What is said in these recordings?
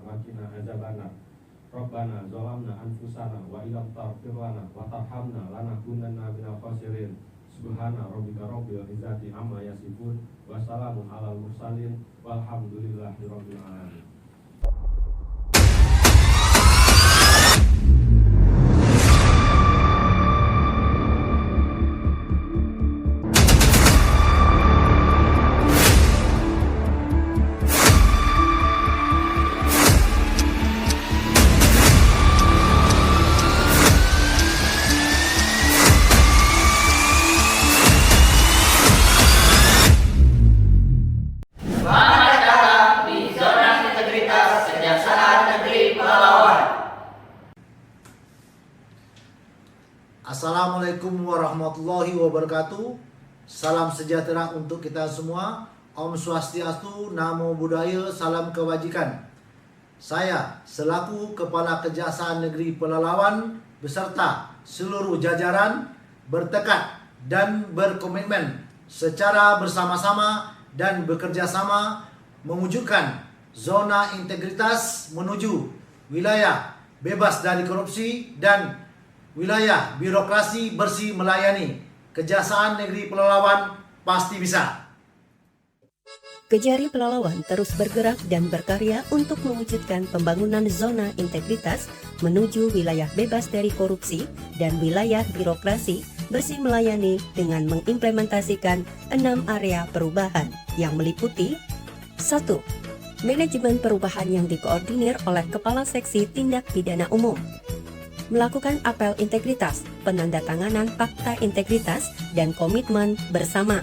Waqina adzabannar. Rabbana zalamna anfusana wa illam taghfir lana wa tarhamna lanakunanna minal khasirin. Subhana rabbika rabbil izzati amma yasifun wa salamun alal mursalin walhamdulillahi rabbil alamin. Assalamualaikum warahmatullahi wabarakatuh. Salam sejahtera untuk kita semua. Om Swastiastu, Namo Buddhaya, salam kebajikan. Saya selaku Kepala Kejaksaan Negeri Pelalawan beserta seluruh jajaran bertekad dan berkomitmen secara bersama-sama dan bekerja sama mewujudkan zona integritas menuju wilayah bebas dari korupsi dan wilayah birokrasi bersih melayani. Kejaksaan Negeri Pelalawan pasti bisa. Kejari Pelalawan terus bergerak dan berkarya untuk mewujudkan pembangunan zona integritas menuju wilayah bebas dari korupsi dan wilayah birokrasi bersih melayani dengan mengimplementasikan 6 area perubahan yang meliputi 1. Manajemen perubahan yang dikoordinir oleh Kepala Seksi Tindak Pidana Umum. Melakukan apel integritas, penandatanganan fakta integritas, dan komitmen bersama.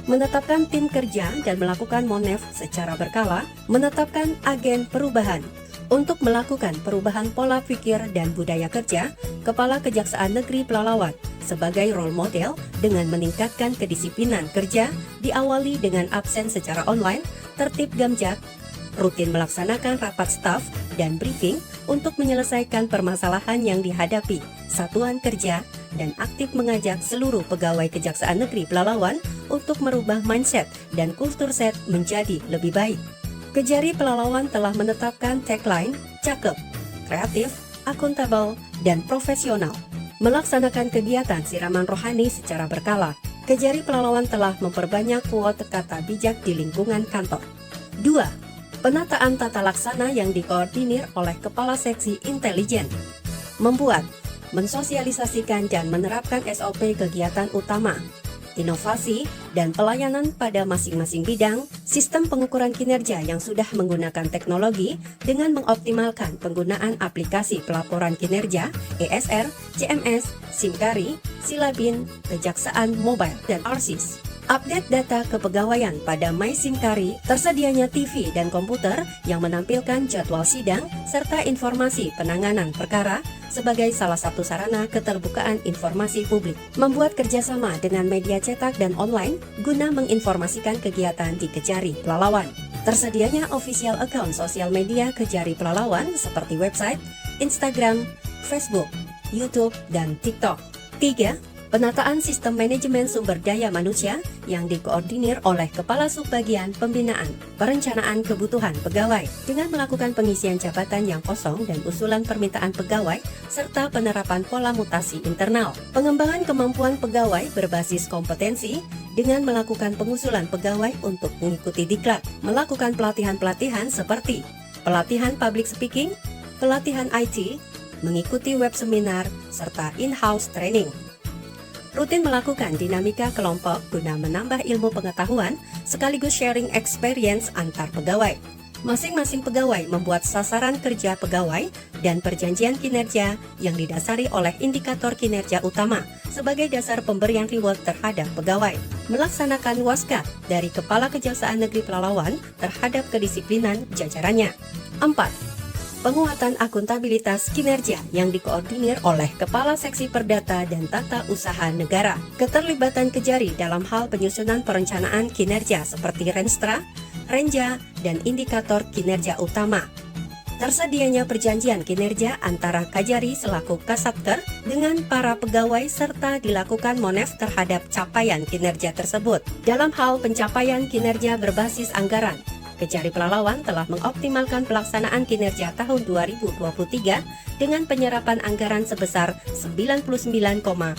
Menetapkan tim kerja dan melakukan monef secara berkala, menetapkan agen perubahan. Untuk melakukan perubahan pola pikir dan budaya kerja, Kepala Kejaksaan Negeri Pelalawan sebagai role model dengan meningkatkan kedisiplinan kerja, diawali dengan absen secara online, tertib gamjat, rutin melaksanakan rapat staf dan briefing untuk menyelesaikan permasalahan yang dihadapi satuan kerja, dan aktif mengajak seluruh pegawai Kejaksaan Negeri Pelalawan untuk merubah mindset dan kultur set menjadi lebih baik. Kejari Pelalawan telah menetapkan tagline cakep, kreatif, akuntabel, dan profesional. Melaksanakan kegiatan siraman rohani secara berkala, Kejari Pelalawan telah memperbanyak quote kata bijak di lingkungan kantor. 2. Penataan tata laksana yang dikoordinir oleh Kepala Seksi Intelijen. Membuat, mensosialisasikan dan menerapkan SOP kegiatan utama, inovasi, dan pelayanan pada masing-masing bidang, sistem pengukuran kinerja yang sudah menggunakan teknologi dengan mengoptimalkan penggunaan aplikasi pelaporan kinerja, ESR, CMS, SIMKARI, Silabin, Kejaksaan Mobile, dan ARSIS. Update data kepegawaian pada MySIMKARI, tersedianya TV dan komputer yang menampilkan jadwal sidang serta informasi penanganan perkara sebagai salah satu sarana keterbukaan informasi publik. Membuat kerjasama dengan media cetak dan online guna menginformasikan kegiatan di Kejari Pelalawan. Tersedianya official account sosial media Kejari Pelalawan seperti website, Instagram, Facebook, YouTube, dan TikTok. 3. Penataan sistem manajemen sumber daya manusia yang dikoordinir oleh Kepala Subbagian Pembinaan Perencanaan Kebutuhan Pegawai dengan melakukan pengisian jabatan yang kosong dan usulan permintaan pegawai serta penerapan pola mutasi internal. Pengembangan kemampuan pegawai berbasis kompetensi dengan melakukan pengusulan pegawai untuk mengikuti diklat, melakukan pelatihan-pelatihan seperti pelatihan public speaking, pelatihan IT, mengikuti web seminar, serta in-house training. Rutin melakukan dinamika kelompok guna menambah ilmu pengetahuan sekaligus sharing experience antar pegawai. Masing-masing pegawai membuat sasaran kerja pegawai dan perjanjian kinerja yang didasari oleh indikator kinerja utama sebagai dasar pemberian reward terhadap pegawai. Melaksanakan waskat dari Kepala Kejaksaan Negeri Pelalawan terhadap kedisiplinan jajarannya. 4. Penguatan akuntabilitas kinerja yang dikoordinir oleh Kepala Seksi Perdata dan Tata Usaha Negara. Keterlibatan Kejari dalam hal penyusunan perencanaan kinerja seperti Renstra, Renja, dan indikator kinerja utama. Tersedianya perjanjian kinerja antara Kajari selaku Kasatker dengan para pegawai serta dilakukan monef terhadap capaian kinerja tersebut. Dalam hal pencapaian kinerja berbasis anggaran, Kejari Pelalawan telah mengoptimalkan pelaksanaan kinerja tahun 2023 dengan penyerapan anggaran sebesar 99,20%.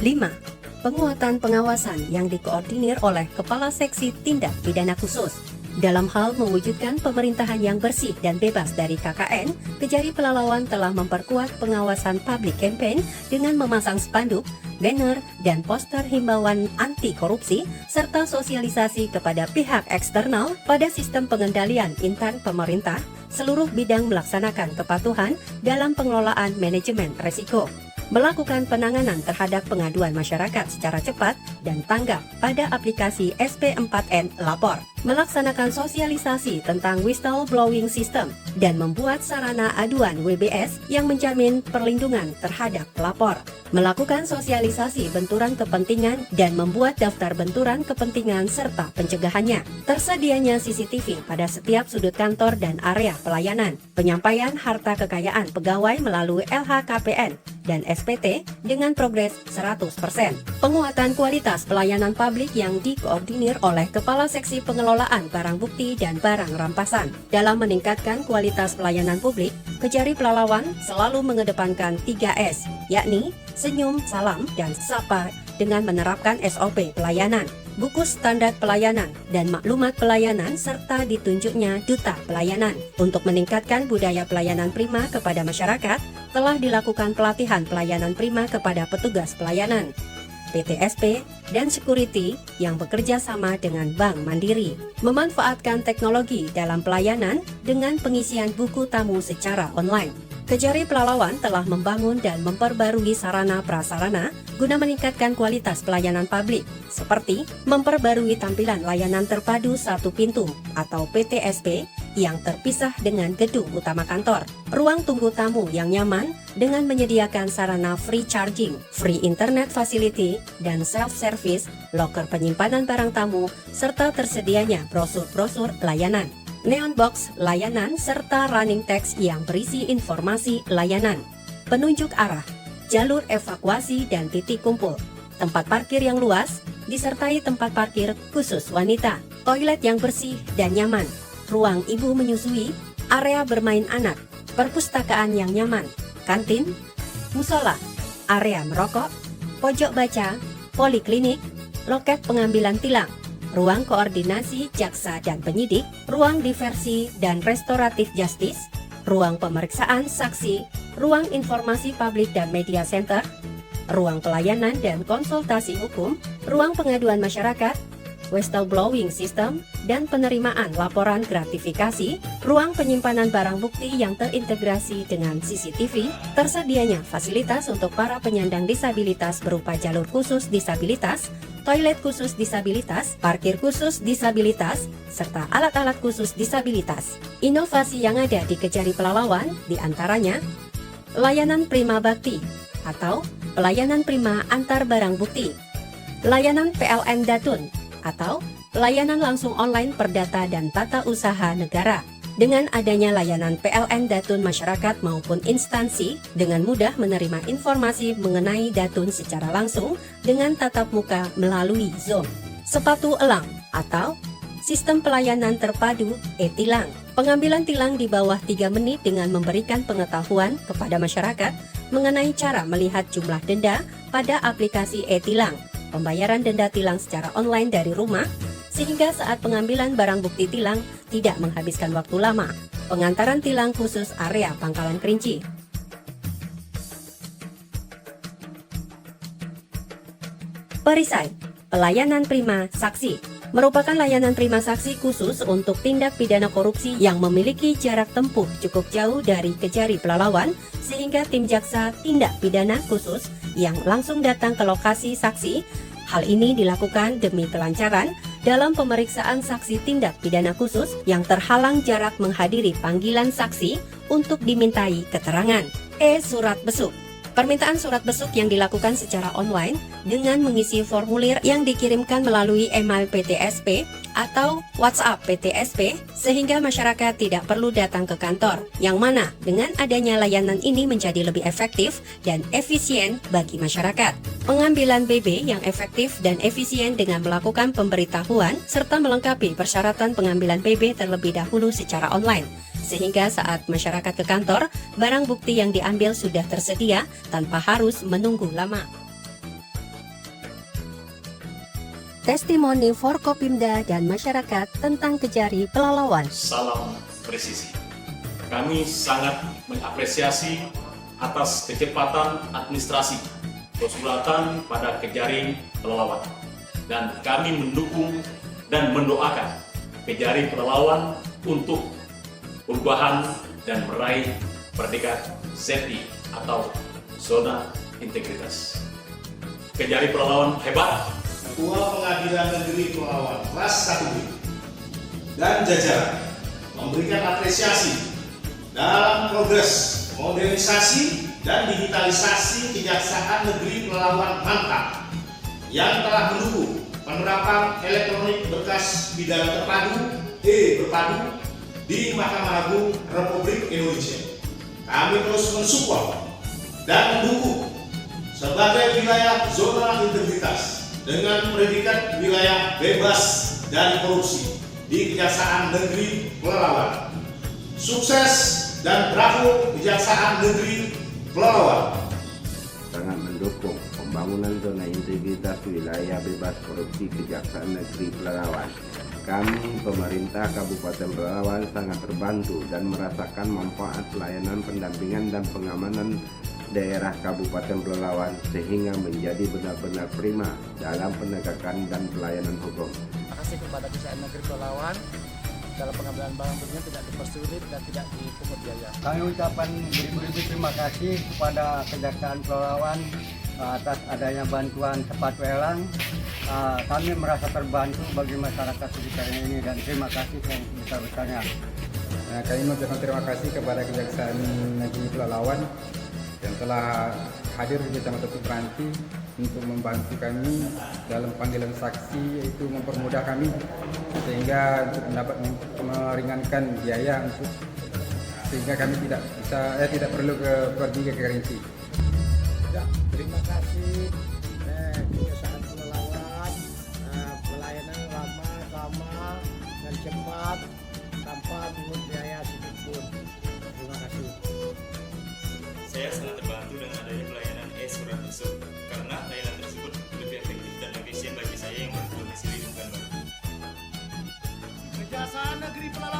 5. Penguatan pengawasan yang dikoordinir oleh Kepala Seksi Tindak Pidana Khusus. Dalam hal mewujudkan pemerintahan yang bersih dan bebas dari KKN, Kejari Pelalawan telah memperkuat pengawasan public campaign dengan memasang spanduk, banner, dan poster himbauan anti korupsi, serta sosialisasi kepada pihak eksternal pada sistem pengendalian intern pemerintah, seluruh bidang melaksanakan kepatuhan dalam pengelolaan manajemen resiko. Melakukan penanganan terhadap pengaduan masyarakat secara cepat dan tanggap pada aplikasi SP4N Lapor, melaksanakan sosialisasi tentang whistleblowing system, dan membuat sarana aduan WBS yang menjamin perlindungan terhadap pelapor, melakukan sosialisasi benturan kepentingan dan membuat daftar benturan kepentingan serta pencegahannya, tersedianya CCTV pada setiap sudut kantor dan area pelayanan, penyampaian harta kekayaan pegawai melalui LHKPN dan SPT dengan progres 100%. Penguatan kualitas pelayanan publik yang dikoordinir oleh Kepala Seksi Pengelolaan Barang Bukti dan Barang Rampasan. Dalam meningkatkan kualitas pelayanan publik, Kejari Pelalawan selalu mengedepankan 3S, yakni senyum, salam, dan sapa dengan menerapkan SOP pelayanan, buku standar pelayanan, dan maklumat pelayanan serta ditunjuknya duta pelayanan. Untuk meningkatkan budaya pelayanan prima kepada masyarakat, telah dilakukan pelatihan pelayanan prima kepada petugas pelayanan, PTSP, dan security yang bekerja sama dengan Bank Mandiri. Memanfaatkan teknologi dalam pelayanan dengan pengisian buku tamu secara online. Kejari Pelalawan telah membangun dan memperbarui sarana prasarana guna meningkatkan kualitas pelayanan publik, seperti memperbarui tampilan layanan terpadu satu pintu atau PTSP yang terpisah dengan gedung utama kantor, ruang tunggu tamu yang nyaman dengan menyediakan sarana free charging, free internet facility, dan self-service, loker penyimpanan barang tamu, serta tersedianya brosur-brosur layanan, neon box layanan, serta running text yang berisi informasi layanan, penunjuk arah, jalur evakuasi dan titik kumpul, tempat parkir yang luas, disertai tempat parkir khusus wanita, toilet yang bersih dan nyaman, ruang ibu menyusui, area bermain anak, perpustakaan yang nyaman, kantin, musola, area merokok, pojok baca, poliklinik, loket pengambilan tilang, ruang koordinasi jaksa dan penyidik, ruang diversi dan restoratif justice, ruang pemeriksaan saksi, ruang informasi publik dan media center, ruang pelayanan dan konsultasi hukum, ruang pengaduan masyarakat, whistleblowing system, dan penerimaan laporan gratifikasi, ruang penyimpanan barang bukti yang terintegrasi dengan CCTV, tersedianya fasilitas untuk para penyandang disabilitas berupa jalur khusus disabilitas, toilet khusus disabilitas, parkir khusus disabilitas, serta alat-alat khusus disabilitas. Inovasi yang ada di Kejari Pelalawan diantaranya layanan Prima Bakti atau pelayanan prima antar barang bukti, layanan PLN Datun atau pelayanan langsung online perdata dan tata usaha negara. Dengan adanya layanan PLN Datun masyarakat maupun instansi dengan mudah menerima informasi mengenai Datun secara langsung dengan tatap muka melalui Zoom. Sepatu elang atau sistem pelayanan terpadu e-tilang. Pengambilan tilang di bawah 3 menit dengan memberikan pengetahuan kepada masyarakat mengenai cara melihat jumlah denda pada aplikasi e-tilang, pembayaran denda tilang secara online dari rumah, sehingga saat pengambilan barang bukti tilang tidak menghabiskan waktu lama. Pengantaran tilang khusus area Pangkalan Kerinci. Perisai, pelayanan prima saksi, merupakan layanan prima saksi khusus untuk tindak pidana korupsi yang memiliki jarak tempuh cukup jauh dari Kejari Pelalawan, sehingga tim jaksa tindak pidana khusus yang langsung datang ke lokasi saksi. Hal ini dilakukan demi kelancaran dalam pemeriksaan saksi tindak pidana khusus yang terhalang jarak menghadiri panggilan saksi untuk dimintai keterangan. Surat besuk. Permintaan surat besuk yang dilakukan secara online dengan mengisi formulir yang dikirimkan melalui email PTSP atau WhatsApp PTSP sehingga masyarakat tidak perlu datang ke kantor, yang mana dengan adanya layanan ini menjadi lebih efektif dan efisien bagi masyarakat. Pengambilan BB yang efektif dan efisien dengan melakukan pemberitahuan serta melengkapi persyaratan pengambilan BB terlebih dahulu secara online, sehingga saat masyarakat ke kantor, barang bukti yang diambil sudah tersedia tanpa harus menunggu lama. Testimoni Forkopimda dan masyarakat tentang Kejari Pelalawan. Salam presisi. Kami sangat mengapresiasi atas kecepatan administrasi konsultan pada Kejari Pelalawan, dan kami mendukung dan mendoakan Kejari Pelalawan untuk perubahan dan meraih predikat ZI atau zona integritas. Kejari Pelalawan hebat. Ketua Pengadilan Negeri Pelalawan kelas 1B dan jajaran memberikan apresiasi dalam progres modernisasi dan digitalisasi Kejaksaan Negeri Pelalawan mantap yang telah mendukung penerapan elektronik berkas pidana terpadu berpadu di Mahkamah Agung Republik Indonesia. Kami terus mensupport dan mendukung sebagai wilayah zona integritas dengan predikat wilayah bebas dari korupsi di Kejaksaan Negeri Pelalawan. Sukses dan bravo Kejaksaan Negeri Pelalawan. Sangat mendukung pembangunan zona integritas wilayah bebas korupsi Kejaksaan Negeri Pelalawan. Kami, pemerintah Kabupaten Pelalawan, sangat terbantu dan merasakan manfaat pelayanan pendampingan dan pengamanan daerah Kabupaten Pelalawan sehingga menjadi benar-benar prima dalam penegakan dan pelayanan hukum. Terima kasih kepada Kejaksaan Negeri Pelalawan dalam pengambilan barang buktinya tidak dipersulit dan tidak dipungut biaya. Kami ucapkan beribu-ribu terima kasih kepada Kejaksaan Pelalawan atas adanya bantuan cepat lelang. Kami merasa terbantu bagi masyarakat sekitarnya ini dan terima kasih yang sebesar-besarnya. Kami mengucapkan terima kasih kepada Kejaksaan Negeri Pelalawan yang telah hadir di Kecamatan Supranti untuk membantu kami dalam panggilan saksi, yaitu mempermudah kami sehingga untuk dapat meringankan biaya untuk sehingga kami tidak perlu pergi ke Kerinci. Ya, terima kasih Kejaksaan Pelalawan, pelayanan lama dan cepat tanpa pungut biaya sedikitpun. Terima kasih. Saya sangat terbantu dengan adanya pelayanan e-surat tersebut karena layanan tersebut lebih efektif dan efisien bagi saya yang berdomisili di Pekanbaru. Kejaksaan Negeri Pelalawan